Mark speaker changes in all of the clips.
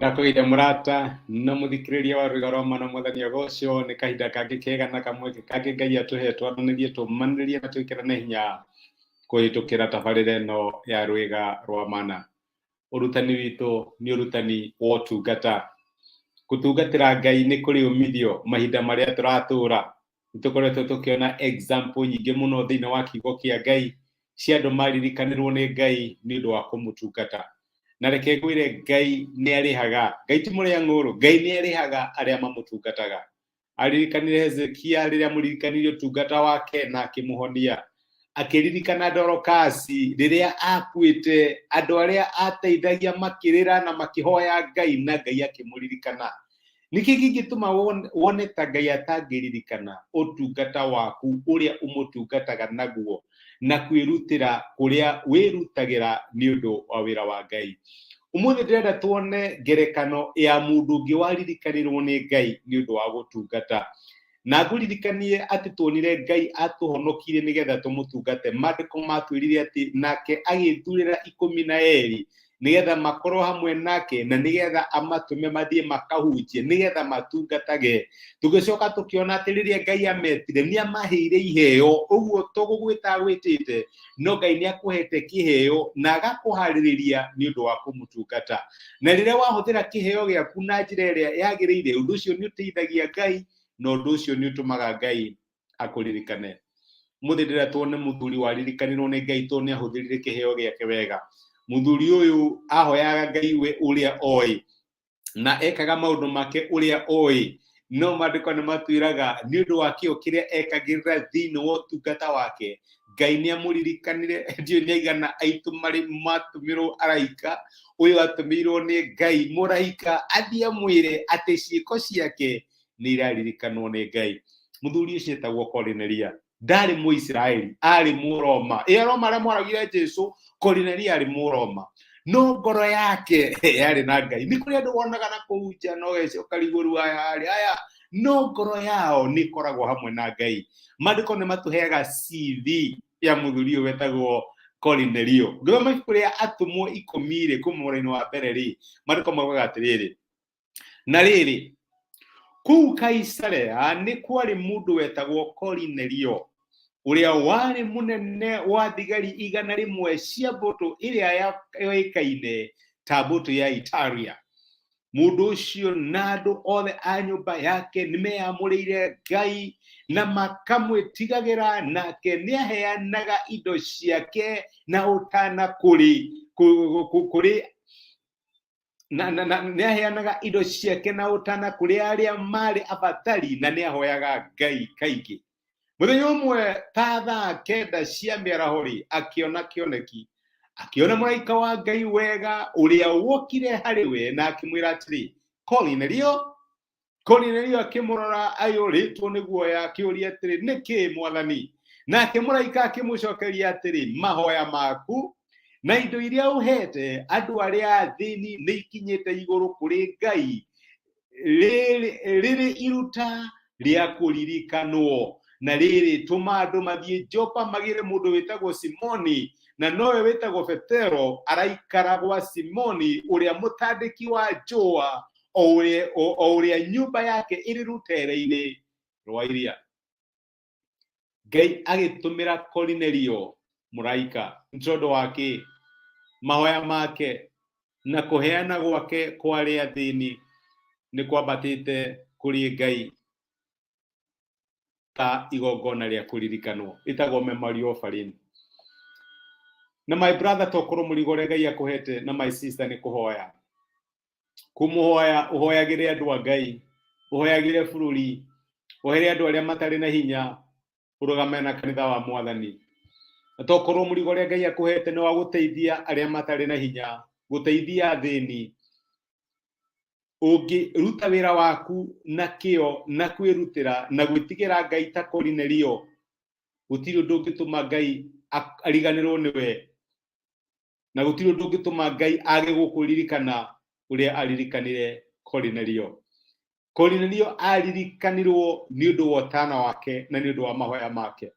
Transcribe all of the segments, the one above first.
Speaker 1: Ndakwire murata na muthikiriria wa Rwigaro na muthani agocio ni kahinda kangi kega na kamwe kangi Ngai atuhetwo ananirie tumaniririe na twikirane hinya kuhitukira tabarire no ya Rwiga rwa Mana. Urutani witu ni urutani wa utungata. Kutungatira Ngai ni kuri umithio mahinda maria turatura. Nitukoretwo tukiona example nyingi muno thiini wa kiugo kia Ngai cia andu maririkanirwo ni Ngai ni undu wa kumutungata. Na reke ngwire Ngai ni arihaga. Ngai ti muria nguru. Ngai ni arihaga aria mamutungataga. Aririkanire Hezekia riria muririkanirio utungata wake na akimuhonia. Akiririkana Dorokasi riria akuite andu aria ateithagia makirira na makihoya Ngai na Ngai akimuririkana. Niki gingituma wone ta Ngai atangiririkana utungata waku uria umutungataga naguo na kwirutira kuria wirutagira ni undu wa wira wa Ngai. Umuthi ndirenda tuone ngerekano ya mundu ungi waririkanirwo ni Ngai ni undu wa gutungata. Na nguririkanie ati tuonire Ngai atuhonokire nigetha tumutungate. Maandiko matwirire ati nake agithurira 12 nigetha makorwo hamwe nake na nigetha amatume mathie makahunjie nigetha matungatage. Tugicoka tukiona ati riria Ngai ametire ni amaheire iheo, uguo tugugwita gwitite no Ngai ni akuhete kiheo na agakuhaririria ni undu wa kumutungata. Na riria wahuthira kiheo giaku na njira iria yagiriire, undu ucio ni uteithagia Ngai no undu ucio ni utumaga Ngai akuririkane. Muthi ndira tuone muthuri waririkanirwo ni Ngai to ni ahuthirire kiheo giake wega. Muthuri uyu ahoyaga Ngai we uria oi na ekaga maundu make uria oi. No maandiko ni matwiraga ni undu wa kio kiria ekagirira thiini wa utungata wake Ngai ni amuririkanire. Ndio ni igana aitu mari matumirwo araika uyu atumirwo ni Ngai muraika athie mwire ati ciiko ciake ni iraririkanwo ni Ngai. Muthuri ucio etagwo Kornelia, ndari Muisiraeli, ari Muroma. Roma aria moragire Jesu, Kornelia ari Muroma. No ngoro yake yari na Ngai. Ni kuri andu wonaga na kuhunjia no gece ukariguru aya no ngoro yao ni koragwo hamwe na Ngai. Maandiko ni matuheaga CV ya muthuri wetagwo Kornelio. Ngoma kuria atumwo 10 kumuraini wa mbere ri maandiko maugaga atiriri. Na riri kuu Kaisarea ni kwari mundu wetagwo Kornelio uria wari munene wa thigari 100 cia mbutu iria yoikaine ta mbutu ya Italia. Mundu ucio na andu othe a nyumba yake nimeyamurire Ngai na makamwitigagira, nake niaheanaga indo ciake na utana kuri niaheanaga indo ciake na utana kuri aria mari abatari na niahoyaga Ngai kaingi. Muthenya umwe ta thaa 9 cia mĩarahori akiona kĩoneki, akiona mũraika wa Ngai wega uria wokire hariwe na akimwira atiri Kornelio. Kornelio akimurora ayuritwo ni guoya akiuria atiri niki mwathani, nake mũraika akimucokeria atiri mahoya maku na indo iria uhete andu aria athini ni ikinyite iguru kuri Ngai riri iruta ria kuririkanwo. Na riri tuma andu mathie Jopa magire mundu wetagwo Simoni, na nowe wetagwo Petero araikara gwa Simoni uria mutandiki wa njũa o uria nyumba yake iri rutere-ini rwa iria. Ngai agitumira Kornelio muraika ntondo wake mahoya make na kuheana gwake kwa aria athini ni kwambatite kuri Ngai ta igongona ria kuririkanwo itagwo memory offering. Na my brother tokoro murigore Ngai akuhete na my sister ni kuhoya, kumuhoya uhoyagire andu a Ngai, uhoyagire bururi, uhere andu aria matari na hinya, urugame na kanitha wa Mwathani. Tokoro murigore Ngai akuhete ni wa guteithia aria matari na hinya, guteithia athini. Ugi ruta wira waku na kio na kwirutira na gwitigira Ngai ta Kornelio, gutiri undu ungituma Ngai ariganirwo niwe, na gutiri undu ungituma Ngai age gukuririkana uria aririkanire Kornelio. Kornelio aririkanirwo ni undu wa utana wake na ni undu wa mahoya make.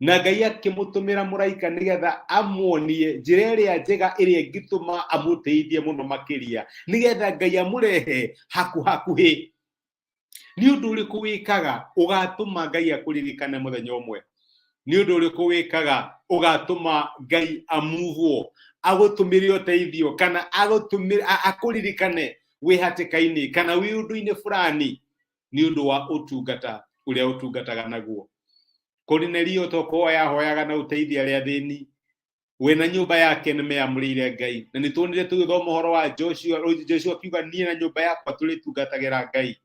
Speaker 1: na Ngai akimutumira muraika nigetha amuonie njira iria njega iria ingituma amuteithie muno makiria nigetha Ngai amurehe hakuhi ni undu uriku wikaga ugatuma Ngai akuririkane muthenya umwe ni undu uriku wikaga ugatuma Ngai amuvwo agutumire uteithio kana agutumire akuririkane wi hatikaini kana wi undu-ini fulani ni undu wa utungata uria utungataga naguo. Kornelio toko yahoyaga na uteithia ria thini wena nyumba yake nimeamurire Ngai na nitunire tugithoma horo wa Joshua kiuga nie na nyumba yakwa turitungatagira Ngai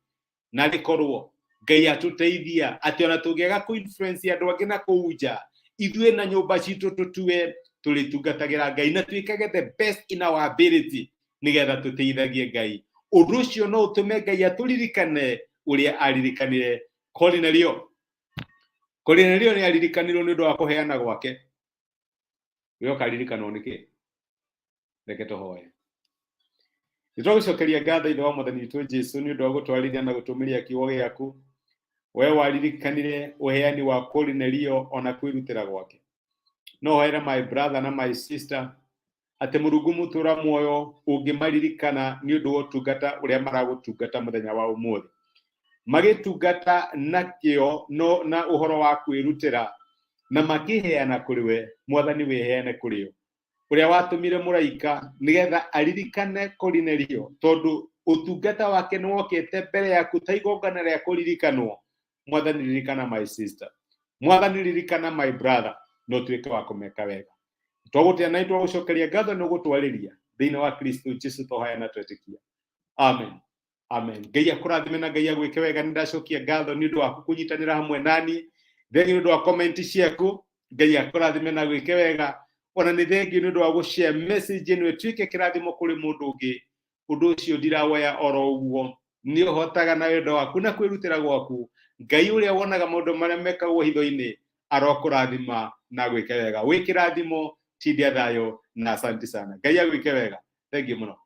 Speaker 1: na rikorwo Ngai atuteithia ati ona tungiaga ku influence andu angi na kuuja ithue na nyumba citu tutue turitungatagira Ngai na twikage the best in our ability nigetha tuteithagie Ngai. Undu ucio no utume Ngai aturirikane uria aririkanire Kornelio. Kornelio ni aririkanirwo ni undu wa kuheana gwake. Wewe ukaririkanwo niki? Reke tuhoye. Nitwagucokeria ngatho ithe wa Mwathani witũ Jesu ni undu wa gutwarithia na gutumiria kiugo giaku. Wewe waririkanire uheani wa Kornelio ona kwirutira gwake. No hoere my brother na my sister ati Murungu mutura muoyo ungimaririkana ni undu wa utungata uria maragutungata muthenya wa umuthi. Magitungata na kio no na uhoro wa kwirutira na makiheana kuri we Mwathani wiheane kuri yo uria watumire muraika nigetha aririkane Kornelio tondu utungata wake ni wokete mbere yaku ta igongana ria kuririkanwo. Mwathani ririkana my sister, Mwathani ririkana my brother, no tuike wa kumeka wega. Twagutia na itwa gucokeria ngatho ni gutwariria thiini wa Kristo Jesu tohaya na twetikia. Amen. Amen. Ngai akurathime na Ngai agwike wega. Nindacokia ngatho ni undu wa kunyitanira hamwe nani. Thengi ni undu wa comment ciaku. Ngai akurathime na agwike wega. Ona ni thengi ni undu wa gushare message ino twike kirathimo kuri mundu ungi. Undu ucio ndirawoya oro uguo ni uhotaga na wendo waku na kwirutira gwaku. Ngai uria wonaga maundu maria mekagwo hitho-ini arokurathima na agwike wega. Wikirathimo, tindia thayo na asante sana. Ngai agwike wega. Thengi muno.